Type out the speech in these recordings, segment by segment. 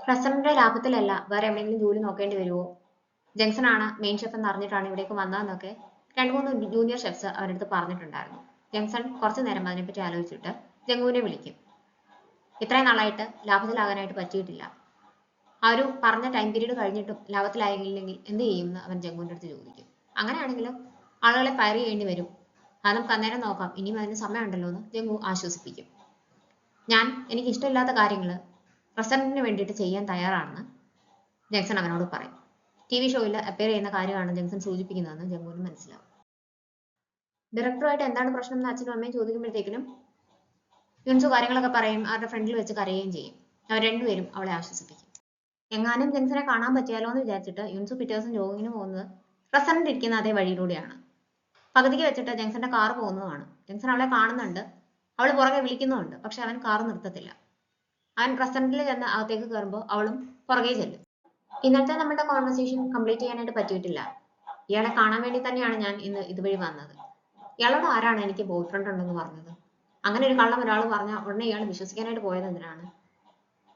Restaurant ലാഭത്തിലല്ല വേറെ എവിടെയെങ്കിലും ജോലി നോക്കേണ്ടി വരുമോ? ജംഗ്ഷനാണ് മെയിൻ ഷെഫ് എന്ന് അറിഞ്ഞിട്ടാണ് ഇവിടേക്ക് വന്നതെന്നൊക്കെ രണ്ട് മൂന്ന് ജൂനിയർ ഷെഫ്സ് അവരുടെ അടുത്ത് പറഞ്ഞിട്ടുണ്ടായിരുന്നു. ജംഗ്ഷൻ കുറച്ചു നേരം അതിനെപ്പറ്റി ആലോചിച്ചിട്ട് ജംഗുവിനെ വിളിക്കും. ഇത്രയും നാളായിട്ട് ലാഭത്തിലാകാനായിട്ട് പറ്റിയിട്ടില്ല. ആ ഒരു പറഞ്ഞ ടൈം പീരീഡ് കഴിഞ്ഞിട്ടും ലാഭത്തിലായില്ലെങ്കിൽ എന്ത് ചെയ്യുമെന്ന് അവൻ ജംഗുവിന്റെ അടുത്ത് ചോദിക്കും. അങ്ങനെയാണെങ്കിൽ ആളുകളെ ഫയർ ചെയ്യേണ്ടി വരും. അത് നമുക്ക് അന്നേരം നോക്കാം, ഇനിയും അതിന് സമയമുണ്ടല്ലോ എന്ന് ജംഗു ആശ്വസിപ്പിക്കും. എനിക്ക് ഇഷ്ടമില്ലാത്ത കാര്യങ്ങൾ റെസ്റ്റോറന്റിന് വേണ്ടിയിട്ട് ചെയ്യാൻ തയ്യാറാണെന്ന് ജംഗ്ഷൻ അവനോട് പറയും. TV ഷോയിൽ അപ്പിയർ ചെയ്യുന്ന കാര്യമാണ് ജംഗ്ഷൻ സൂചിപ്പിക്കുന്നതെന്ന് ജംഗുവിന് മനസ്സിലാവും. ഡയറക്ടറുമായിട്ട് എന്താണ് പ്രശ്നം എന്ന് അച്ഛനും അമ്മയും ചോദിക്കുമ്പോഴത്തേക്കിനും യുൻസു കാര്യങ്ങളൊക്കെ പറയും. അവരുടെ ഫ്രണ്ടിൽ വെച്ച് കരയുകയും ചെയ്യും. അവർ രണ്ടുപേരും അവളെ ആശ്വസിപ്പിക്കും. എങ്ങാനും ജംഗ്ഷനെ കാണാൻ പറ്റിയാലോ എന്ന് വിചാരിച്ചിട്ട് യുൻസു പിറ്റേ ദിവസം ജോഗിങ്ങിന് പോകുന്നത് റെസ്റ്റോറന്റ് ഇരിക്കുന്ന അതേ വഴിയിലൂടെയാണ്. പകുതിക്ക് വെച്ചിട്ട് ജംഗ്ഷന്റെ കാർ പോകുന്നതാണ്. ജംഗ്ഷൻ അവളെ കാണുന്നുണ്ട്, അവൾ പുറകെ വിളിക്കുന്നുമുണ്ട്. പക്ഷെ അവൻ കാർ നിർത്തത്തില്ല. അവൻ റെസ്റ്റോറന്റിൽ ചെന്ന് അകത്തേക്ക് കയറുമ്പോൾ അവളും പുറകെ ചെല്ലും. ഇന്നത്തെ നമ്മുടെ കോൺവെർസേഷൻ കംപ്ലീറ്റ് ചെയ്യാനായിട്ട് പറ്റിയിട്ടില്ല. ഇയാളെ കാണാൻ വേണ്ടി തന്നെയാണ് ഞാൻ ഇന്ന് ഇതുവഴി വന്നത്. ഇയാളോട് ആരാണ് എനിക്ക് ബോയ് ഫ്രണ്ട് ഉണ്ടെന്ന് പറഞ്ഞത്? അങ്ങനെ ഒരു കള്ളം ഒരാൾ പറഞ്ഞാൽ ഉടനെ ഇയാൾ വിശ്വസിക്കാനായിട്ട് പോയത് എന്തിനാണ്?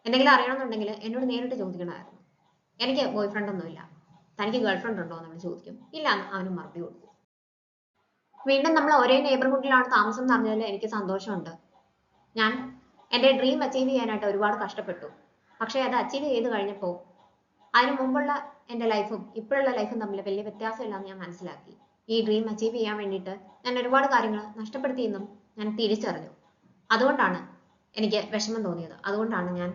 എന്തെങ്കിലും അറിയണമെന്നുണ്ടെങ്കിൽ എന്നോട് നേരിട്ട് ചോദിക്കണമായിരുന്നു. എനിക്ക് ബോയ് ഫ്രണ്ട് ഒന്നുമില്ല, തനിക്ക് ഗേൾ ഫ്രണ്ട് ഉണ്ടോ എന്ന് ചോദിക്കും. ഇല്ല എന്ന് അവനും മറുപടി കൊടുക്കും. വീണ്ടും നമ്മൾ ഒരേ നെയ്ബർഹുഡിലാണ് താമസം എന്ന് അറിഞ്ഞതിൽ എനിക്ക് സന്തോഷമുണ്ട്. ഞാൻ എൻ്റെ ഡ്രീം അച്ചീവ് ചെയ്യാനായിട്ട് ഒരുപാട് കഷ്ടപ്പെട്ടു. പക്ഷേ അത് അച്ചീവ് ചെയ്ത് കഴിഞ്ഞപ്പോൾ അതിന് മുമ്പുള്ള എൻ്റെ ലൈഫും ഇപ്പോഴുള്ള ലൈഫും തമ്മിൽ വലിയ വ്യത്യാസമില്ലാന്ന് ഞാൻ മനസ്സിലാക്കി. ഈ ഡ്രീം അച്ചീവ് ചെയ്യാൻ വേണ്ടിയിട്ട് ഞാൻ ഒരുപാട് കാര്യങ്ങൾ നഷ്ടപ്പെടുത്തിയെന്നും ഞാൻ തിരിച്ചറിഞ്ഞു. അതുകൊണ്ടാണ് എനിക്ക് വിഷമം തോന്നിയത്. അതുകൊണ്ടാണ് ഞാൻ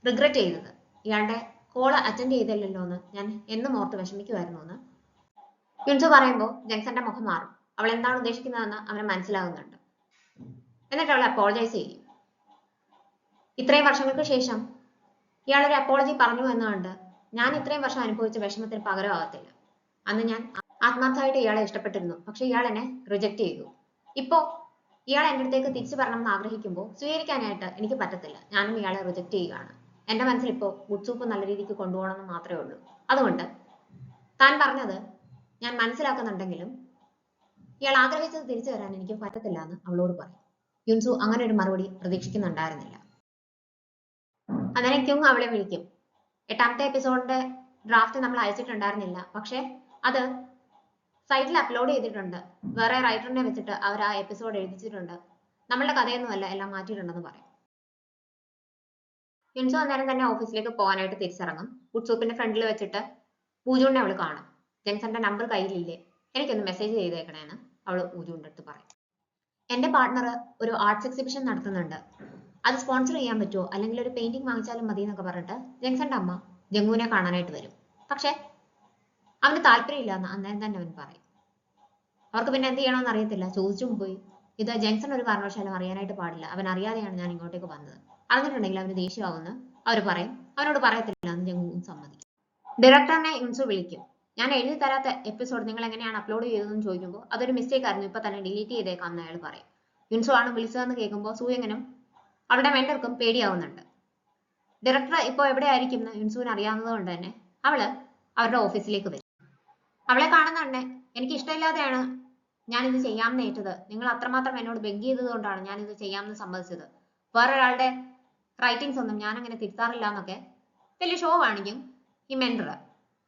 റിഗ്രറ്റ് ചെയ്തത്. ഇയാളുടെ കോൾ അറ്റൻഡ് ചെയ്തില്ലല്ലോ എന്ന് ഞാൻ എന്നും ഓർത്ത് വിഷമിക്കുമായിരുന്നു എന്ന് യുൻസു പറയുമ്പോൾ ജംഗ്സന്റെ മുഖം മാറും. അവൾ എന്താണ് ഉദ്ദേശിക്കുന്നതെന്ന് അവന് മനസ്സിലാകുന്നുണ്ട്. എന്നിട്ട് അവൾ അപ്പോളജൈസ് ചെയ്യും. ഇത്രയും വർഷങ്ങൾക്ക് ശേഷം ഇയാളൊരു അപ്പോളജി പറഞ്ഞു എന്നുകൊണ്ട് ഞാൻ ഇത്രയും വർഷം അനുഭവിച്ച വിഷമത്തിന് പകരമാകത്തില്ല. അന്ന് ഞാൻ ആത്മാർത്ഥമായിട്ട് ഇയാളെ ഇഷ്ടപ്പെട്ടിരുന്നു, പക്ഷെ ഇയാൾ എന്നെ റിജക്ട് ചെയ്തു. ഇപ്പോ ഇയാൾ എൻ്റെ അടുത്തേക്ക് തിരിച്ചു വരണമെന്ന് ആഗ്രഹിക്കുമ്പോൾ സ്വീകരിക്കാനായിട്ട് എനിക്ക് പറ്റത്തില്ല. ഞാനും ഇയാളെ റിജക്ട് ചെയ്യുകയാണ്. എൻ്റെ മനസ്സിൽ ഇപ്പോൾ ഗുഡ് സൂപ്പ് നല്ല രീതിക്ക് കൊണ്ടുപോകണമെന്ന് മാത്രമേ ഉള്ളൂ. അതുകൊണ്ട് താൻ പറഞ്ഞത് ഞാൻ മനസ്സിലാക്കുന്നുണ്ടെങ്കിലും ഇയാൾ ആഗ്രഹിച്ചത് തിരിച്ചു വരാൻ എനിക്ക് പറ്റത്തില്ല എന്ന് അവളോട് പറയും. യുൻസു അങ്ങനെ ഒരു മറുപടി പ്രതീക്ഷിക്കുന്നുണ്ടായിരുന്നില്ല. അന്നേരം ക്യുങ് അവളെ വിളിക്കും. 8ാമത്തെ എപ്പിസോഡിന്റെ ഡ്രാഫ്റ്റ് നമ്മൾ അയച്ചിട്ടുണ്ടായിരുന്നില്ല, പക്ഷെ അത് സൈറ്റിൽ അപ്ലോഡ് ചെയ്തിട്ടുണ്ട്. വേറെ റൈറ്ററിനെ വെച്ചിട്ട് അവർ ആ എപ്പിസോഡ് എഴുതിച്ചിട്ടുണ്ട്. നമ്മളുടെ കഥയൊന്നുമല്ല, എല്ലാം മാറ്റിയിട്ടുണ്ടെന്ന് പറയും. യുൻസു അന്നേരം തന്നെ ഓഫീസിലേക്ക് പോകാനായിട്ട് തിരിച്ചിറങ്ങും. ഗുഡ് സൂപ്പിന്റെ ഫ്രണ്ടിൽ വെച്ചിട്ട് പൂജുവിനെ അവൾ കാണും. ജെൻസന്റെ നമ്പർ കയ്യിലില്ലേ, എനിക്കൊന്ന് മെസ്സേജ് ചെയ്തേക്കണേന്ന് അവൾ പൂജുവിന്റെ അടുത്ത് പറയും. എന്റെ പാർട്ട്ണർ ഒരു ആർട്സ് എക്സിബിഷൻ നടത്തുന്നുണ്ട്, അത് സ്പോൺസർ ചെയ്യാൻ പറ്റുമോ, അല്ലെങ്കിൽ ഒരു പെയിന്റിംഗ് വാങ്ങിച്ചാലും മതി എന്നൊക്കെ പറഞ്ഞിട്ട് ജംഗ്സന്റെ അമ്മ ജംഗുവിനെ കാണാനായിട്ട് വരും. പക്ഷെ അവന് താല്പര്യമില്ല എന്ന് അന്നേരം തന്നെ അവൻ പറയും. അവർക്ക് പിന്നെ എന്ത് ചെയ്യണമെന്ന് അറിയത്തില്ല. ചോദിച്ചും പോയി. ഇത് ജംഗ്സൺ ഒരു കാരണവശാലും അറിയാനായിട്ട് പാടില്ല. അവൻ അറിയാതെയാണ് ഞാൻ ഇങ്ങോട്ടേക്ക് വന്നത്. അറിഞ്ഞിട്ടുണ്ടെങ്കിൽ അവന് ദേഷ്യമാവുമെന്ന് അവർ പറയും. അവനോട് പറയത്തില്ല എന്ന് ജംഗുവും സമ്മതിക്കും. ഡയറക്ടറിനെ യുൻസു വിളിക്കും. ഞാൻ എഴുതി തരാത്ത എപ്പിസോഡ് നിങ്ങൾ എങ്ങനെയാണ് അപ്ലോഡ് ചെയ്തതെന്ന് ചോദിക്കുമ്പോൾ അതൊരു മിസ്റ്റേക്ക് ആയിരുന്നു, ഇപ്പൊ തന്നെ ഡിലീറ്റ് ചെയ്തേക്കാമെന്ന് അയാൾ പറയും. യുൻസു ആണ് വിളിച്ചതെന്ന് കേൾക്കുമ്പോൾ സൂയങ്ങനും അവരുടെ മെന്റർക്കും പേടിയാവുന്നുണ്ട്. ഡയറക്ടർ ഇപ്പോൾ എവിടെ ആയിരിക്കും എന്ന് യുൻസുവിന് അറിയാവുന്നത് കൊണ്ട് തന്നെ അവള് അവരുടെ ഓഫീസിലേക്ക് വരും. അവളെ കാണുന്ന തന്നെ എനിക്ക് ഇഷ്ടമില്ലാതെയാണ് ഞാനിത് ചെയ്യാമെന്ന് ഏറ്റത്. നിങ്ങൾ അത്രമാത്രം എന്നോട് ബെഗ് ചെയ്തത് കൊണ്ടാണ് ഞാനിത് ചെയ്യാമെന്ന് സമ്മതിച്ചത്. വേറൊരാളുടെ റൈറ്റിംഗ്സ് ഒന്നും ഞാൻ അങ്ങനെ തിരുത്താറില്ല എന്നൊക്കെ വലിയ ഷോ കാണിക്കും ഈ മെന്റർ.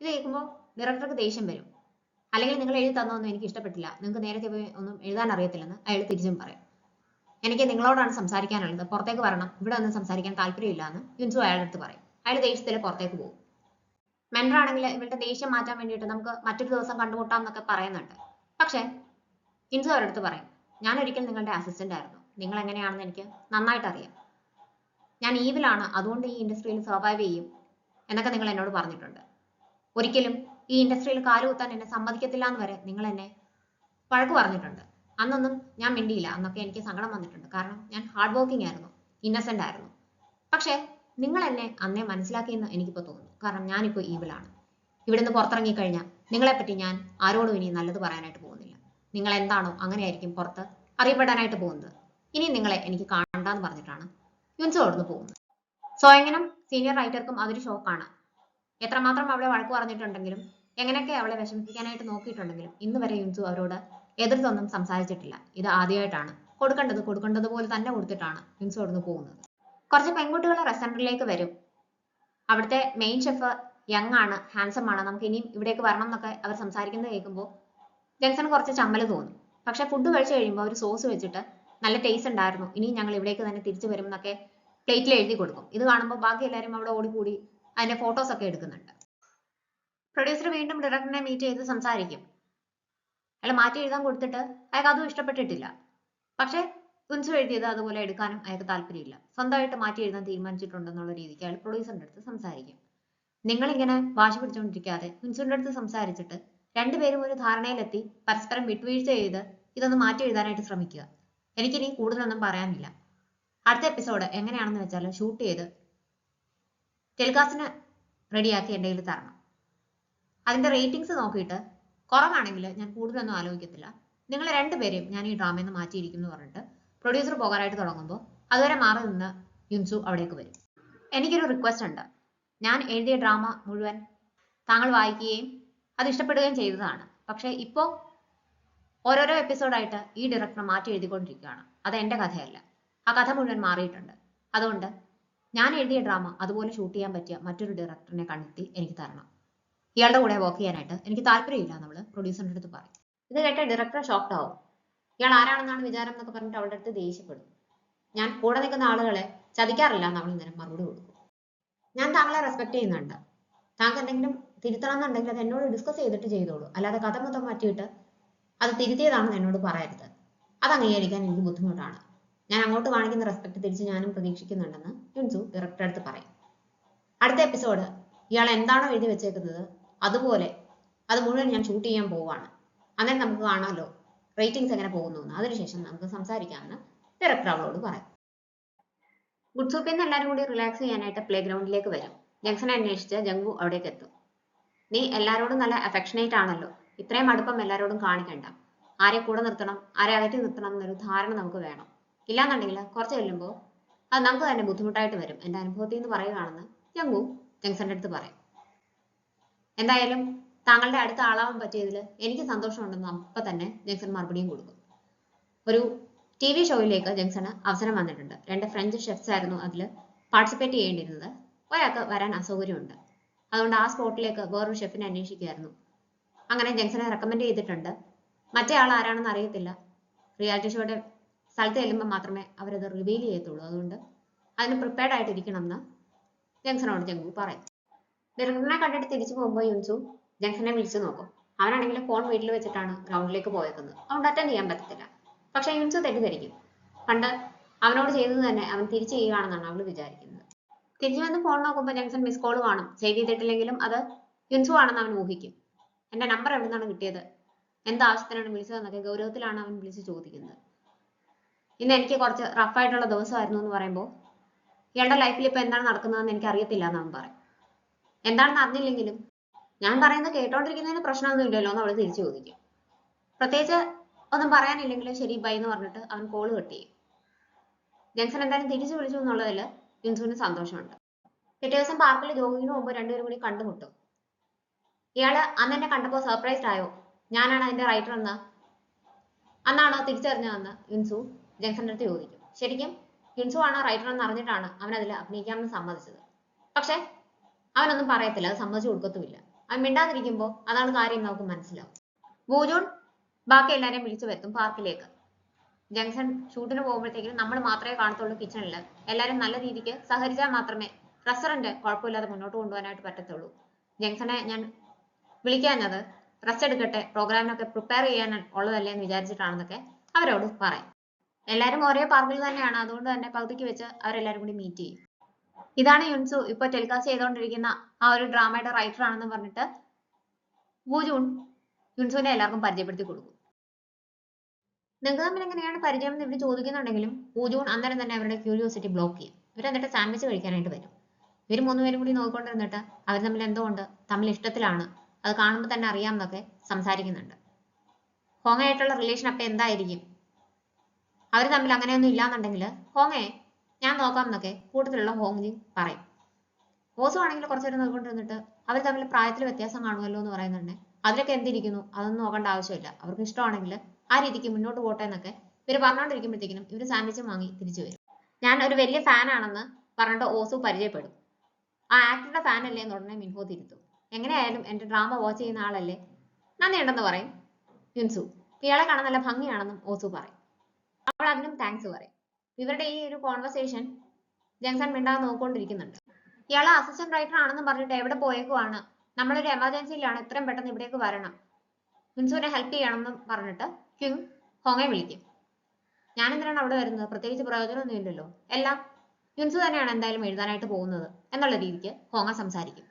ഇത് കേൾക്കുമ്പോൾ ഡയറക്ടർക്ക് ദേഷ്യം വരും. അല്ലെങ്കിൽ നിങ്ങൾ എഴുതി തന്നൊന്നും എനിക്ക് ഇഷ്ടപ്പെട്ടില്ല, നിങ്ങൾക്ക് നേരത്തെ പോയി ഒന്നും എഴുതാൻ അറിയത്തില്ലെന്ന് അയാൾ തിരിച്ചും പറയും. എനിക്ക് നിങ്ങളോടാണ് സംസാരിക്കാനുള്ളത്, പുറത്തേക്ക് വരണം, ഇവിടെ ഒന്നും സംസാരിക്കാൻ താല്പര്യമില്ല എന്ന് യുൻസു അയാളുടെ അടുത്ത് പറയും. അയാൾ ദേഷ്യത്തിൽ പുറത്തേക്ക് പോകും. മെന്റർ ആണെങ്കിൽ ഇവളുടെ ദേഷ്യം മാറ്റാൻ വേണ്ടിയിട്ട് നമുക്ക് മറ്റൊരു ദിവസം കണ്ടുമുട്ടാം എന്നൊക്കെ പറയുന്നുണ്ട്. പക്ഷെ യുൻസു അവരുടെ അടുത്ത് പറയും, ഞാൻ ഒരിക്കൽ നിങ്ങളുടെ അസിസ്റ്റന്റ് ആയിരുന്നു, നിങ്ങൾ എങ്ങനെയാണെന്ന് എനിക്ക് നന്നായിട്ട് അറിയാം. ഞാൻ ഈവിലാണ്, അതുകൊണ്ട് ഈ ഇൻഡസ്ട്രിയിൽ സർവൈവ് ചെയ്യും എന്നൊക്കെ നിങ്ങൾ എന്നോട് പറഞ്ഞിട്ടുണ്ട്. ഒരിക്കലും ഈ ഇൻഡസ്ട്രിയിൽ കാലുകുത്താൻ എന്നെ സമ്മതിക്കത്തില്ല എന്ന് വരെ നിങ്ങൾ എന്നെ വഴക്ക് പറഞ്ഞിട്ടുണ്ട്. അന്നൊന്നും ഞാൻ മിണ്ടിയില്ല. അന്നൊക്കെ എനിക്ക് സങ്കടം വന്നിട്ടുണ്ട്, കാരണം ഞാൻ ഹാർഡ് വർക്കിംഗ് ആയിരുന്നു, ഇന്നസെന്റ് ആയിരുന്നു. പക്ഷെ നിങ്ങൾ എന്നെ അന്നേ മനസ്സിലാക്കിയെന്ന് എനിക്കിപ്പോൾ തോന്നുന്നു. കാരണം ഞാനിപ്പോൾ ഈവിലാണ്. ഇവിടുന്ന് പുറത്തിറങ്ങിക്കഴിഞ്ഞാൽ നിങ്ങളെപ്പറ്റി ഞാൻ ആരോടും ഇനി നല്ലത് പറയാനായിട്ട് പോകുന്നില്ല. നിങ്ങൾ എന്താണോ അങ്ങനെയായിരിക്കും പുറത്ത് അറിയപ്പെടാനായിട്ട് പോകുന്നത്. ഇനി നിങ്ങളെ എനിക്ക് കാണണ്ടെന്ന് പറഞ്ഞിട്ടാണ് യുൻസു അവിടുന്ന് പോകുന്നത്. സോയങ്ങിനും സീനിയർ റൈറ്റർക്കും അതൊരു ഷോക്കാണ്. എത്രമാത്രം അവളെ വഴക്ക് പറഞ്ഞിട്ടുണ്ടെങ്കിലും എങ്ങനെയൊക്കെ അവളെ വിഷമിപ്പിക്കാനായിട്ട് നോക്കിയിട്ടുണ്ടെങ്കിലും ഇന്ന് വരെ യുൻസു അവരോട് എതിർത്തൊന്നും സംസാരിച്ചിട്ടില്ല. ഇത് ആദ്യമായിട്ടാണ്. കൊടുക്കേണ്ടതുപോലെ തന്നെ കൊടുത്തിട്ടാണ് യുൻസു അവിടുന്ന് പോകുന്നത്. കുറച്ച് പെൺകുട്ടികൾ റെസ്റ്റോറന്റിലേക്ക് വരും. അവിടുത്തെ മെയിൻ ഷെഫ് യങ് ആണ്, ഹാൻസം ആണ്, നമുക്ക് ഇനിയും ഇവിടേക്ക് വരണം എന്നൊക്കെ അവർ സംസാരിക്കുന്നത് കേൾക്കുമ്പോൾ ജെൻസൺ കുറച്ച് ചമ്മല് തോന്നും. പക്ഷെ ഫുഡ് കഴിച്ചു കഴിയുമ്പോൾ അവർ സോസ് വെച്ചിട്ട് നല്ല ടേസ്റ്റ് ഉണ്ടായിരുന്നു, ഇനിയും ഞങ്ങൾ ഇവിടേക്ക് തന്നെ തിരിച്ചു വരും എന്നൊക്കെ പ്ലേറ്റിൽ എഴുതി കൊടുക്കും. ഇത് കാണുമ്പോൾ ബാക്കി എല്ലാവരും അവിടെ ഓടിക്കൂടി അതിന്റെ ഫോട്ടോസ് ഒക്കെ എടുക്കുന്നുണ്ട്. പ്രൊഡ്യൂസർ വീണ്ടും ഡയറക്ടറിനെ മീറ്റ് ചെയ്ത് സംസാരിക്കും. അയാൾ മാറ്റി എഴുതാൻ കൊടുത്തിട്ട് അയാൾക്ക് അതും ഇഷ്ടപ്പെട്ടിട്ടില്ല. പക്ഷെ കുഞ്ചു എഴുതിയത് അതുപോലെ എടുക്കാനും അയാൾക്ക് താല്പര്യമില്ല. സ്വന്തമായിട്ട് മാറ്റി എഴുതാൻ തീരുമാനിച്ചിട്ടുണ്ടെന്നുള്ള രീതിക്ക് അയാൾ പ്രൊഡ്യൂസറിന്റെ അടുത്ത് സംസാരിക്കും. നിങ്ങളിങ്ങനെ വാശി പിടിച്ചുകൊണ്ടിരിക്കാതെ കുഞ്ചുവിന്റെ അടുത്ത് സംസാരിച്ചിട്ട് രണ്ടുപേരും ഒരു ധാരണയിലെത്തി പരസ്പരം വിട്ടുവീഴ്ച ചെയ്ത് ഇതൊന്ന് മാറ്റി എഴുതാനായിട്ട് ശ്രമിക്കുക. എനിക്കിനി കൂടുതലൊന്നും പറയാനില്ല. അടുത്ത എപ്പിസോഡ് എങ്ങനെയാണെന്ന് വെച്ചാൽ ഷൂട്ട് ചെയ്ത് ടെലികാസ്റ്റിന് റെഡിയാക്കി എൻ്റെ കയ്യിൽ തരണം. അതിന്റെ റേറ്റിംഗ്സ് നോക്കിയിട്ട് കുറവാണെങ്കിൽ ഞാൻ കൂടുതലൊന്നും ആലോചിക്കത്തില്ല. നിങ്ങൾ രണ്ടുപേരെയും ഞാൻ ഈ ഡ്രാമയിൽ നിന്ന് മാറ്റിയിരിക്കും എന്ന് പറഞ്ഞിട്ട് പ്രൊഡ്യൂസർ പോകാനായിട്ട് തുടങ്ങുമ്പോൾ അതുവരെ മാറി നിന്ന് യുൻസു അവിടേക്ക് വരും. എനിക്കൊരു റിക്വസ്റ്റ് ഉണ്ട്. ഞാൻ എഴുതിയ ഡ്രാമ മുഴുവൻ താങ്കൾ വായിക്കുകയും അത് ഇഷ്ടപ്പെടുകയും ചെയ്തതാണ്. പക്ഷേ ഇപ്പോൾ ഓരോരോ എപ്പിസോഡായിട്ട് ഈ ഡയറക്ടർ മാറ്റി എഴുതിക്കൊണ്ടിരിക്കുകയാണ്. അത് എൻ്റെ കഥയല്ല, ആ കഥ മുഴുവൻ മാറിയിട്ടുണ്ട്. അതുകൊണ്ട് ഞാൻ എഴുതിയ ഡ്രാമ അതുപോലെ ഷൂട്ട് ചെയ്യാൻ പറ്റിയ മറ്റൊരു ഡയറക്ടറിനെ കണ്ടെത്തി എനിക്ക് തരണം. ഇയാളുടെ കൂടെ വർക്ക് ചെയ്യാനായിട്ട് എനിക്ക് താല്പര്യമില്ല നമ്മൾ പ്രൊഡ്യൂസറിന്റെ അടുത്ത് പറയും. ഇത് കേട്ട ഡയറക്ടർ ഷോക്ക്ഡ് ആവും. ഇയാൾ ആരാണെന്നാണ് വിചാരം എന്നൊക്കെ പറഞ്ഞിട്ട് അവളുടെ അടുത്ത് ദേഷ്യപ്പെടും. ഞാൻ കൂടെ നിൽക്കുന്ന ആളുകളെ ചതിക്കാറില്ല എന്ന് അവൾ ഇന്നേരം മറുപടി കൊടുക്കും. ഞാൻ താങ്കളെ റെസ്പെക്ട് ചെയ്യുന്നുണ്ട്. താങ്കൾ എന്തെങ്കിലും തിരുത്തണം എന്നുണ്ടെങ്കിൽ അത് എന്നോട് ഡിസ്കസ് ചെയ്തിട്ട് ചെയ്തോളൂ, അല്ലാതെ കഥ മൊത്തം മാറ്റിയിട്ട് അത് തിരുത്തിയതാണെന്ന് എന്നോട് പറയരുത്. അത് അംഗീകരിക്കാൻ എനിക്ക് ബുദ്ധിമുട്ടാണ്. ഞാൻ അങ്ങോട്ട് കാണിക്കുന്ന റെസ്പെക്ട് തിരിച്ച് ഞാനും പ്രതീക്ഷിക്കുന്നുണ്ടെന്ന് യുൻസു ഡയറക്ടറുടെ അടുത്ത് പറയും. അടുത്ത എപ്പിസോഡ് ഇയാൾ എന്താണോ എഴുതി വെച്ചേക്കുന്നത് അതുപോലെ അത് മുഴുവൻ ഞാൻ ഷൂട്ട് ചെയ്യാൻ പോവാണ്. അന്നേരം നമുക്ക് കാണാമല്ലോ റേറ്റിംഗ്സ് എങ്ങനെ പോകുന്നു എന്ന്. അതിനുശേഷം നമുക്ക് സംസാരിക്കാമെന്ന് ഡയറക്ടർ അവളോട് പറയും. ഗുഡ്സൂപ്പിൽ നിന്ന് എല്ലാവരും കൂടി റിലാക്സ് ചെയ്യാനായിട്ട് പ്ലേ ഗ്രൗണ്ടിലേക്ക് വരും. ജംഗ്ഷനെ അന്വേഷിച്ച് ജംഗു അവിടേക്ക് എത്തും. നീ എല്ലാവരോടും നല്ല അഫെക്ഷനേറ്റ് ആണല്ലോ, ഇത്രയും അടുപ്പം എല്ലാവരോടും കാണിക്കണ്ട. ആരെ കൂടെ നിർത്തണം ആരെ അകറ്റി നിർത്തണം എന്നൊരു ധാരണ നമുക്ക് വേണം. ഇല്ലാന്നുണ്ടെങ്കിൽ കുറച്ച് ചെല്ലുമ്പോൾ അത് നമുക്ക് തന്നെ ബുദ്ധിമുട്ടായിട്ട് വരും. എൻ്റെ അനുഭവത്തിൽ നിന്ന് പറയുകയാണെന്ന് ജംഗു ജംഗ്ഷന്റെ അടുത്ത് പറയും. എന്തായാലും താങ്കളുടെ അടുത്ത ആളാവാൻ പറ്റിയതിൽ എനിക്ക് സന്തോഷമുണ്ടെന്ന് അപ്പം തന്നെ ജംഗ്ഷൻ മറുപടിയും കൊടുക്കും. ഒരു TV ഷോയിലേക്ക് ജംഗ്ഷന് അവസരം വന്നിട്ടുണ്ട്. 2 ഫ്രഞ്ച് ഷെഫ്സ് ആയിരുന്നു അതിൽ പാർട്ടിസിപ്പേറ്റ് ചെയ്യേണ്ടിയിരുന്നത്. ഒരാൾക്ക് വരാൻ അസൗകര്യമുണ്ട്. അതുകൊണ്ട് ആ സ്പോട്ടിലേക്ക് വേറൊരു ഷെഫിനെ അന്വേഷിക്കുകയായിരുന്നു. അങ്ങനെ ജംഗ്ഷനെ റെക്കമെൻഡ് ചെയ്തിട്ടുണ്ട്. മറ്റേ ആൾ ആരാണെന്ന് അറിയത്തില്ല. റിയാലിറ്റി ഷോയുടെ സ്ഥലത്ത് ചെല്ലുമ്പോൾ മാത്രമേ അവരത് റിവീൽ ചെയ്യത്തുള്ളൂ. അതുകൊണ്ട് അതിന് പ്രിപ്പയർഡ് ആയിട്ടിരിക്കണം എന്ന് ജംഗ്ഷനോട് ജംഗു പറയും. ഡയറക്ടറിനെ കണ്ടിട്ട് തിരിച്ചു പോകുമ്പോൾ യുൻസു ജംഗ്ഷനെ വിളിച്ചു നോക്കും. അവനാണെങ്കിൽ ഫോൺ വീട്ടിൽ വെച്ചിട്ടാണ് ഗ്രൗണ്ടിലേക്ക് പോയേക്കുന്നത്. അതുകൊണ്ട് അറ്റൻഡ് ചെയ്യാൻ പറ്റത്തില്ല. പക്ഷെ യുൻസു തെറ്റിദ്ധരിക്കും. പണ്ട് അവനോട് ചെയ്തത് തന്നെ അവൻ തിരിച്ചു ചെയ്യുകയാണെന്നാണ് അവൾ വിചാരിക്കുന്നത്. തിരിച്ചു വന്ന് ഫോൺ നോക്കുമ്പോൾ ജംഗ്ഷൻ മിസ് കോൾ കാണും. സേവ് ചെയ്തിട്ടില്ലെങ്കിലും അത് യുൻസു ആണെന്ന് അവൻ ഊഹിക്കും. എൻ്റെ നമ്പർ എവിടെ നിന്നാണ് കിട്ടിയത്, എന്താവശ്യത്തിനാണ് വിളിച്ചതെന്നൊക്കെ ഗൗരവത്തിലാണ് അവൻ വിളിച്ച് ചോദിക്കുന്നത്. ഇന്ന് എനിക്ക് കുറച്ച് റഫായിട്ടുള്ള ദിവസമായിരുന്നു എന്ന് പറയുമ്പോൾ ഇയാളുടെ ലൈഫിൽ ഇപ്പോൾ എന്താണ് നടക്കുന്നതെന്ന് എനിക്ക് അറിയത്തില്ല എന്ന് അവൻ പറയും. എന്താണെന്ന് അറിഞ്ഞില്ലെങ്കിലും ഞാൻ പറയുന്നത് കേട്ടോണ്ടിരിക്കുന്നതിന് പ്രശ്നമൊന്നും ഇല്ലല്ലോ എന്ന് അവൾ തിരിച്ചു ചോദിക്കും. പ്രത്യേകിച്ച് ഒന്നും പറയാനില്ലെങ്കിലും ശരി ബൈ എന്ന് പറഞ്ഞിട്ട് അവൻ കോള് കട്ട് ചെയ്യും. ജംഗ്ഷൻ എന്തായാലും തിരിച്ചു വിളിച്ചു എന്നുള്ളതിൽ യുൻസുവിന് സന്തോഷമുണ്ട്. പിറ്റേ ദിവസം പാർക്കിൽ ജോഗിങ്ങിന് മുമ്പ് രണ്ടുപേരും കൂടി കണ്ടുമുട്ടും. ഇയാള് അന്ന് എന്നെ കണ്ടപ്പോൾ സർപ്രൈസ്ഡ് ആയോ, ഞാനാണ് അതിന്റെ റൈറ്റർ എന്ന് അന്നാണോ തിരിച്ചറിഞ്ഞതെന്ന് യുൻസു ജംഗ്ഷന്റെ അടുത്ത് ചോദിക്കും. ശരിക്കും യുൻസു ആണ് റൈറ്റർ എന്ന് അറിഞ്ഞിട്ടാണ് അവൻ അതിൽ അഭിനയിക്കാമെന്ന് സമ്മതിച്ചത്. പക്ഷെ അവനൊന്നും പറയത്തില്ല, അത് സമ്മതിച്ചു കൊടുക്കത്തുമില്ല. അവൻ മിണ്ടാതിരിക്കുമ്പോൾ അതാണ് കാര്യം നമുക്ക് മനസ്സിലാവും. വൂജൂൺ ബാക്കി എല്ലാവരെയും വിളിച്ചു വരുത്തും പാർക്കിലേക്ക്. ജംഗ്ഷൻ ഷൂട്ടിന് പോകുമ്പോഴത്തേക്കും നമ്മൾ മാത്രമേ കാണത്തുള്ളൂ കിച്ചണിൽ. എല്ലാവരും നല്ല രീതിക്ക് സഹകരിച്ചാൽ മാത്രമേ റെസ്റ്റോറന്റ് കുഴപ്പമില്ലാതെ മുന്നോട്ട് കൊണ്ടുപോകാനായിട്ട് പറ്റത്തുള്ളൂ. ജംഗ്ഷനെ ഞാൻ വിളിക്കാഞ്ഞത് റെസ്റ്റ് എടുക്കട്ടെ, പ്രോഗ്രാമിനൊക്കെ പ്രിപ്പയർ ചെയ്യാൻ ഉള്ളതല്ലേ എന്ന് വിചാരിച്ചിട്ടാണെന്നൊക്കെ അവരോട് പറയും. എല്ലാവരും ഒരേ പാർക്കിൽ തന്നെയാണ്, അതുകൊണ്ട് തന്നെ പകുതിക്ക് വെച്ച് അവരെല്ലാവരും കൂടി മീറ്റ് ചെയ്യും. ഇതാണ് യുൻസു ഇപ്പോൾ ടെലികാസ്റ്റ് ചെയ്തുകൊണ്ടിരിക്കുന്ന ആ ഒരു ഡ്രാമയുടെ റൈറ്റർ ആണെന്ന് പറഞ്ഞിട്ട് വൂജൂൺ യുൻസുവിനെ എല്ലാവർക്കും പരിചയപ്പെടുത്തി കൊടുക്കും. നിങ്ങൾക്ക് തമ്മിൽ എങ്ങനെയാണ് പരിചയം എന്ന് ഇവർ ചോദിക്കുന്നുണ്ടെങ്കിലും വൂജൂൺ അന്നേരം തന്നെ അവരുടെ ക്യൂരിയോസിറ്റി ബ്ലോക്ക് ചെയ്യും. ഇവരെന്നിട്ട് സാൻഡ്വിച്ച് കഴിക്കാനായിട്ട് വരും. ഇവർ 3 പേരും കൂടി നോക്കിക്കൊണ്ടിരുന്നിട്ട് അവർ തമ്മിൽ എന്തോ ഉണ്ട്, തമ്മിൽ ഇഷ്ടത്തിലാണ്, അത് കാണുമ്പോൾ തന്നെ അറിയാമെന്നൊക്കെ സംസാരിക്കുന്നുണ്ട്. ഹോങ്ങയായിട്ടുള്ള റിലേഷൻ അപ്പം എന്തായിരിക്കും, അവർ തമ്മിൽ അങ്ങനെയൊന്നും ഇല്ലാന്നുണ്ടെങ്കിൽ ഹോങ്ങയെ ഞാൻ നോക്കാം എന്നൊക്കെ കൂട്ടത്തിലുള്ള ഹോങ്ജി പറയും. ഓസു ആണെങ്കിൽ കുറച്ചേരം നോക്കിക്കൊണ്ടിരുന്നിട്ട് അവർ തമ്മിൽ പ്രായത്തിൽ വ്യത്യാസം കാണുമല്ലോ എന്ന് പറയുന്നുണ്ട്. അതിലൊക്കെ എന്തിരിക്കുന്നു, അതൊന്നും നോക്കേണ്ട ആവശ്യമില്ല, അവർക്ക് ഇഷ്ടമാണെങ്കിൽ ആ രീതിക്ക് മുന്നോട്ട് പോട്ടെ എന്നൊക്കെ ഇവർ പറഞ്ഞുകൊണ്ടിരിക്കുമ്പോഴത്തേക്കും ഇവർ സാൻഡ്വിച്ച് വാങ്ങി തിരിച്ചു വരും. ഞാൻ ഒരു വലിയ ഫാൻ ആണെന്ന് പറഞ്ഞിട്ട് ഓസു പരിചയപ്പെടും. ആ ആക്ടറുടെ ഫാൻ അല്ലേ എന്ന് ഉടനെ മിൻഹോ തിരുത്തും. എങ്ങനെയായാലും എന്റെ ഡ്രാമ വാച്ച് ചെയ്യുന്ന ആളല്ലേ, നന്ദിയുണ്ടെന്ന് പറയും യുൻസു. ഇയാളെ കാണാൻ നല്ല ഭംഗിയാണെന്നും ഓസു പറയും. അവൾ അതിനും താങ്ക്സ് പറയും. ഇവരുടെ ഈ ഒരു കോൺവെർസേഷൻ ജങ്സൺ മിണ്ടാതെ നോക്കിക്കൊണ്ടിരിക്കുന്നുണ്ട്. ഇയാൾ അസിസ്റ്റന്റ് റൈറ്റർ ആണെന്ന് പറഞ്ഞിട്ട് എവിടെ പോയേക്കുവാണ്, നമ്മളൊരു എമർജൻസിയിലാണ്, എത്രയും പെട്ടെന്ന് ഇവിടേക്ക് വരണം, യുൻസുവിനെ ഹെൽപ്പ് ചെയ്യണം എന്ന് പറഞ്ഞിട്ട് ക്യുങ് ഹോങ്ങെ വിളിക്കും. ഞാൻ എന്തിനാണ് അവിടെ വരുന്നത്, പ്രത്യേകിച്ച് പ്രയോജനമൊന്നും ഇല്ലല്ലോ, എല്ലാം യുൻസു തന്നെയാണ് എന്തായാലും എഴുതാനായിട്ട് പോകുന്നത് എന്നുള്ള രീതിക്ക് ഹോങ്ങ സംസാരിക്കും.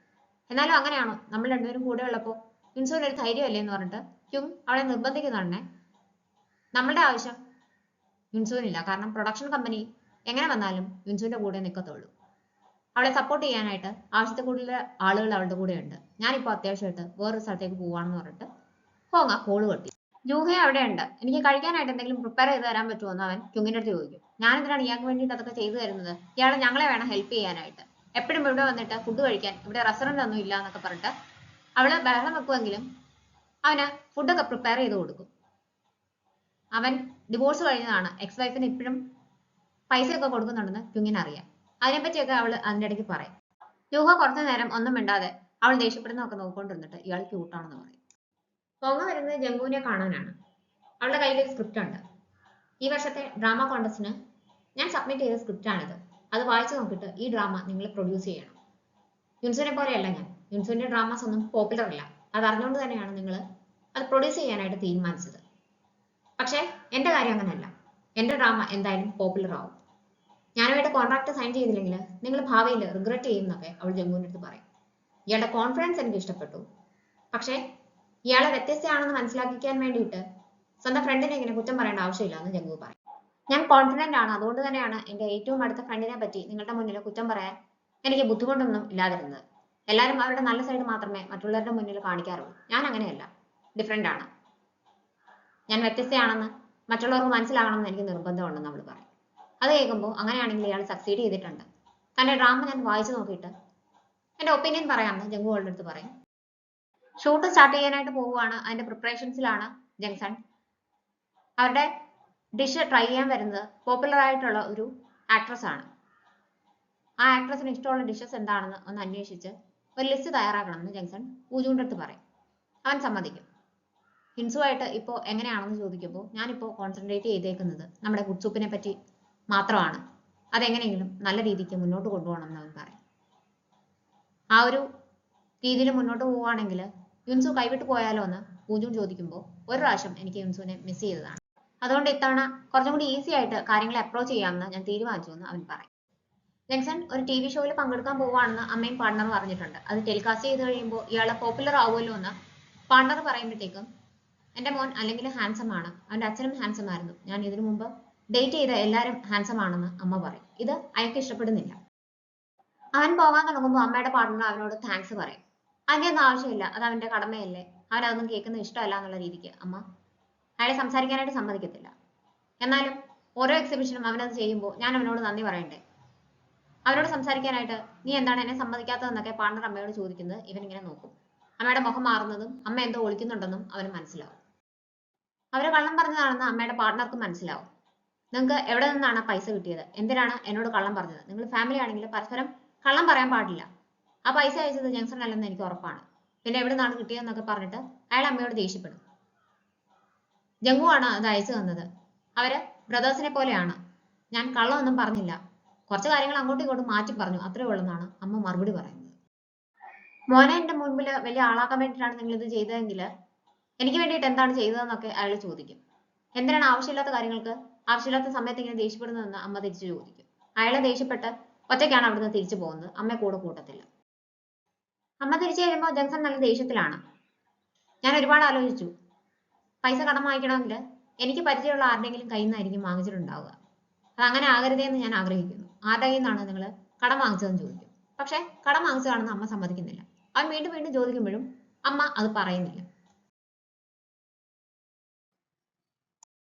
എന്നാലും അങ്ങനെയാണോ, നമ്മൾ രണ്ടുപേരും കൂടെ ഉള്ളപ്പോൾ യുൻസുവിന് ഒരു ധൈര്യമല്ലേ എന്ന് പറഞ്ഞിട്ട് ക്യുങ് അവളെ നിർബന്ധിക്കുന്നുണ്ടേ. നമ്മളുടെ ആവശ്യം യുൻസുവിനില്ല, കാരണം പ്രൊഡക്ഷൻ കമ്പനി എങ്ങനെ വന്നാലും യുൻസുവിന്റെ കൂടെ നിൽക്കത്തുള്ളൂ. അവളെ സപ്പോർട്ട് ചെയ്യാനായിട്ട് ആവശ്യത്തിൽ കൂടുതൽ ആളുകൾ അവളുടെ കൂടെ ഉണ്ട്. ഞാനിപ്പോൾ അത്യാവശ്യമായിട്ട് വേറൊരു സ്ഥലത്തേക്ക് പോവാണെന്ന് പറഞ്ഞിട്ട് ഹോങ്ങ കോള് കെട്ടി. ജൂഹെ അവിടെ ഉണ്ട്, എനിക്ക് കഴിക്കാനായിട്ട് എന്തെങ്കിലും പ്രിപ്പയർ ചെയ്ത് തരാൻ പറ്റുമോ എന്ന് അവൻ ക്യുങ്ങിന്റെ അടുത്ത് ചോദിക്കും. ഞാൻ എന്തിനാണ് ഇയാൾക്ക് വേണ്ടിയിട്ട് അതൊക്കെ ചെയ്തു തരുന്നത്, ഇയാൾ ഞങ്ങളെ വേണം ഹെൽപ്പ് ചെയ്യാനായിട്ട്, എപ്പോഴും ഇവിടെ വന്നിട്ട് ഫുഡ് കഴിക്കാൻ, ഇവിടെ റെസ്റ്റോറന്റ് ഒന്നും ഇല്ല എന്നൊക്കെ പറഞ്ഞിട്ട് അവള് ബഹളം വെക്കുമെങ്കിലും അവന് ഫുഡൊക്കെ പ്രിപ്പയർ ചെയ്ത് കൊടുക്കും. അവൻ ഡിവോഴ്സ് കഴിഞ്ഞതാണ്, എക്സ് വൈഫിന് ഇപ്പോഴും പൈസയൊക്കെ കൊടുക്കുന്നുണ്ടെന്ന് ക്യുങ്ങിന് അറിയാം. അതിനെപ്പറ്റിയൊക്കെ അവള് അതിൻ്റെ ഇടയ്ക്ക് പറയും. ജൂഹ കുറച്ചു നേരം ഒന്നും മിണ്ടാതെ അവൾ ദേഷ്യപ്പെടുന്നതൊക്കെ നോക്കിക്കൊണ്ടിരുന്നിട്ട് ഇയാൾ ക്യൂട്ടാണെന്ന് പറയും. ഹോങ്ങ വരുന്നത് ജംഗുവിനെ കാണാനാണ്. അവളുടെ കയ്യിൽ ഒരു സ്ക്രിപ്റ്റ് ഉണ്ട്. ഈ വർഷത്തെ ഡ്രാമ കോൺടെസ്റ്റിന് ഞാൻ സബ്മിറ്റ് ചെയ്ത സ്ക്രിപ്റ്റ് ആണിത്. അത് വായിച്ചു നോക്കിയിട്ട് ഈ ഡ്രാമ നിങ്ങൾ പ്രൊഡ്യൂസ് ചെയ്യണം. യുൻസുവിനെ പോലെയല്ല ഞാൻ, യുൻസുവിന്റെ ഡ്രാമാസ് ഒന്നും പോപ്പുലർ അല്ല, അത് അറിഞ്ഞുകൊണ്ട് തന്നെയാണ് നിങ്ങൾ അത് പ്രൊഡ്യൂസ് ചെയ്യാനായിട്ട് തീരുമാനിച്ചത്. പക്ഷേ എന്റെ കാര്യം അങ്ങനെയല്ല, എന്റെ ഡ്രാമ എന്തായാലും പോപ്പുലർ ആവും. ഞാനുമായിട്ട് കോൺട്രാക്ട് സൈൻ ചെയ്തില്ലെങ്കിൽ നിങ്ങൾ ഭാവിയിൽ റിഗ്രറ്റ് ചെയ്യുന്നൊക്കെ അവൾ ജംഗുവിന്റെ അടുത്ത് പറയും. ഇയാളുടെ കോൺഫിഡൻസ് എനിക്ക് ഇഷ്ടപ്പെട്ടു, പക്ഷേ ഇയാളെ വ്യത്യസ്തയാണെന്ന് മനസ്സിലാക്കിക്കാൻ വേണ്ടിയിട്ട് സ്വന്തം ഫ്രണ്ടിനെ ഇങ്ങനെ കുറ്റം പറയേണ്ട ആവശ്യമില്ല എന്ന് ജംഗു പറയും. ഞാൻ കോൺഫിഡന്റ് ആണ്, അതുകൊണ്ട് തന്നെയാണ് എന്റെ ഏറ്റവും അടുത്ത ഫ്രണ്ടിനെ പറ്റി നിങ്ങളുടെ മുന്നിൽ കുറ്റം പറയാൻ എനിക്ക് ബുദ്ധിമുട്ടൊന്നും ഇല്ലാതിരുന്നത്. എല്ലാവരും അവരുടെ നല്ല സൈഡ് മാത്രമേ മറ്റുള്ളവരുടെ മുന്നിൽ കാണിക്കാറുള്ളൂ, ഞാൻ അങ്ങനെയല്ല, ഡിഫറെന്റ് ആണ്, ഞാൻ വ്യത്യസ്തയാണെന്ന് മറ്റുള്ളവർക്ക് മനസ്സിലാകണമെന്ന് എനിക്ക് നിർബന്ധമുണ്ടെന്ന് അവൾ പറയും. അത് കേൾക്കുമ്പോൾ അങ്ങനെയാണെങ്കിൽ ഇയാൾ സക്സീഡ് ചെയ്തിട്ടുണ്ട്, തന്റെ ഡ്രാമ ഞാൻ വായിച്ചു നോക്കിയിട്ട് എന്റെ ഒപ്പീനിയൻ പറയാമെന്ന് ജംഗു അവളുടെ അടുത്ത് പറയും. ഷൂട്ട് സ്റ്റാർട്ട് ചെയ്യാനായിട്ട് പോവുകയാണ്, അതിന്റെ പ്രിപ്പറേഷൻസിലാണ് ജങ്സൺ. അവരുടെ ഡിഷ് ട്രൈ ചെയ്യാൻ വരുന്നത് പോപ്പുലർ ആയിട്ടുള്ള ഒരു ആക്ട്രസ് ആണ്. ആ ആക്ട്രസിന് ഇഷ്ടമുള്ള ഡിഷസ് എന്താണെന്ന് ഒന്ന് അന്വേഷിച്ച് ഒരു ലിസ്റ്റ് തയ്യാറാക്കണമെന്ന് ജങ്സൺ ഊജുവിൻ്റെ അടുത്ത് പറയും. അവൻ സമ്മതിക്കും. ഹിൻസുവായിട്ട് ഇപ്പോൾ എങ്ങനെയാണെന്ന് ചോദിക്കുമ്പോൾ ഞാനിപ്പോൾ കോൺസെൻട്രേറ്റ് ചെയ്തേക്കുന്നത് നമ്മുടെ കുട്സൂപ്പിനെ പറ്റി മാത്രമാണ്, അതെങ്ങനെയെങ്കിലും നല്ല രീതിക്ക് മുന്നോട്ട് കൊണ്ടുപോകണം എന്ന് അവൻ പറയും. ആ ഒരു രീതിയിൽ മുന്നോട്ട് പോവുകയാണെങ്കിൽ യുൻസു കൈവിട്ട് പോയാലോ എന്ന് ഊജുൻ ചോദിക്കുമ്പോൾ ഒരു പ്രാവശ്യം എനിക്ക് യുൻസുവിനെ മിസ് ചെയ്തതാണ്, അതുകൊണ്ട് ഇത്തവണ കുറച്ചും കൂടി ഈസി ആയിട്ട് കാര്യങ്ങളെ അപ്രോച്ച് ചെയ്യാമെന്ന് ഞാൻ തീരുമാനിച്ചു എന്ന് അവൻ പറയും. ജങ്സൺ ഒരു TV ഷോയിൽ പങ്കെടുക്കാൻ പോവുകയാണെന്ന് അമ്മയും പാർട്ണറും പറഞ്ഞിട്ടുണ്ട്. അത് ടെലികാസ്റ്റ് ചെയ്ത് കഴിയുമ്പോൾ ഇയാളെ പോപ്പുലർ ആവുമല്ലോ എന്ന് പാർട്ണർ പറയുമ്പോഴത്തേക്കും എൻ്റെ മോൻ അല്ലെങ്കിൽ ഹാൻസം ആണ്, അവൻ്റെ അച്ഛനും ഹാൻസം ആയിരുന്നു, ഞാൻ ഇതിനു മുമ്പ് ഡേറ്റ് ചെയ്ത എല്ലാവരും ഹാൻസം ആണെന്ന് അമ്മ പറയും. ഇത് അയാൾക്ക് ഇഷ്ടപ്പെടുന്നില്ല. അവൻ പോകാൻ തുടങ്ങുമ്പോൾ അമ്മയുടെ പാർട്ണർ അവനോട് താങ്ക്സ് പറയും. അതിൻ്റെ ഒന്നും ആവശ്യമില്ല, അത് അവൻ്റെ കടമയല്ലേ, അവൻ അതൊന്നും കേൾക്കുന്നത് ഇഷ്ടമല്ല എന്നുള്ള രീതിക്ക് അമ്മ അയാളെ സംസാരിക്കാനായിട്ട് സമ്മതിക്കത്തില്ല. എന്നാലും ഓരോ എക്സിബിഷനും അവനത് ചെയ്യുമ്പോൾ ഞാൻ അവനോട് നന്ദി പറയണ്ടേ, അവനോട് സംസാരിക്കാനായിട്ട് നീ എന്താണ് എന്നെ സമ്മതിക്കാത്തതെന്നൊക്കെ പാർട്ണർ അമ്മയോട് ചോദിക്കുന്നത് ഇവൻ ഇങ്ങനെ നോക്കും. അമ്മയുടെ മുഖം മാറുന്നതും അമ്മ എന്തോ ഒളിക്കുന്നുണ്ടെന്നും അവന് മനസ്സിലാവും. അവര് കള്ളം പറഞ്ഞതാണെന്ന് അമ്മയുടെ പാർട്ണർക്കും മനസ്സിലാവും. നിങ്ങൾക്ക് എവിടെ നിന്നാണ് പൈസ കിട്ടിയത്, എന്തിനാണ് എന്നോട് കള്ളം പറഞ്ഞത്, നിങ്ങൾ ഫാമിലി ആണെങ്കിൽ പരസ്പരം കള്ളം പറയാൻ പാടില്ല, ആ പൈസ അയച്ചത് ജങ്സൺ അല്ലെന്ന് എനിക്ക് ഉറപ്പാണ്, പിന്നെ എവിടെ നിന്നാണ് കിട്ടിയതെന്നൊക്കെ പറഞ്ഞിട്ട് അയാൾ അമ്മയോട് ദേഷ്യപ്പെടും. ജംഗു ആണ് അത് അയച്ചു തന്നത്, അവര് ബ്രദേഴ്സിനെ പോലെയാണ്, ഞാൻ കള്ളമൊന്നും പറഞ്ഞില്ല, കുറച്ച് കാര്യങ്ങൾ അങ്ങോട്ടും ഇങ്ങോട്ടും മാറ്റി പറഞ്ഞു, അത്രേ ഉള്ളെന്നാണ് അമ്മ മറുപടി പറയുന്നത്. മോനെ എന്റെ മുൻപിൽ വലിയ ആളാക്കാൻ വേണ്ടിയിട്ടാണ് നിങ്ങൾ ഇത് ചെയ്തതെങ്കിൽ എനിക്ക് വേണ്ടിയിട്ട് എന്താണ് ചെയ്തതെന്നൊക്കെ അയാൾ ചോദിക്കും. എന്തിനാണ് ആവശ്യമില്ലാത്ത കാര്യങ്ങൾക്ക് ആവശ്യമില്ലാത്ത സമയത്ത് ഇങ്ങനെ ദേഷ്യപ്പെടുന്നതെന്ന് അമ്മ തിരിച്ചു ചോദിക്കും. അയാളെ ദേഷ്യപ്പെട്ട് ഒറ്റയ്ക്കാണ് അവിടുന്ന് തിരിച്ചു പോകുന്നത്, അമ്മയെ കൂടെ കൂട്ടത്തില്ല. അമ്മ തിരിച്ചു കഴിയുമ്പോൾ ജങ്സൺ നല്ല ദേഷ്യത്തിലാണ്. ഞാൻ ഒരുപാട് ആലോചിച്ചു, പൈസ കടം വാങ്ങിക്കണമെങ്കിൽ എനിക്ക് പരിചയമുള്ള ആരുടെയെങ്കിലും കയ്യിൽ നിന്നായിരിക്കും വാങ്ങിച്ചിട്ടുണ്ടാവുക, അത് അങ്ങനെ ആകരുതേ എന്ന് ഞാൻ ആഗ്രഹിക്കുന്നു, ആരുടെ കയ്യിൽ നിന്നാണ് നിങ്ങൾ കടം വാങ്ങിച്ചതെന്ന് ചോദിക്കും. പക്ഷെ കടം വാങ്ങിച്ചതാണെന്ന് അമ്മ സമ്മതിക്കുന്നില്ല. അവൻ വീണ്ടും വീണ്ടും ചോദിക്കുമ്പോഴും അമ്മ അത് പറയുന്നില്ല.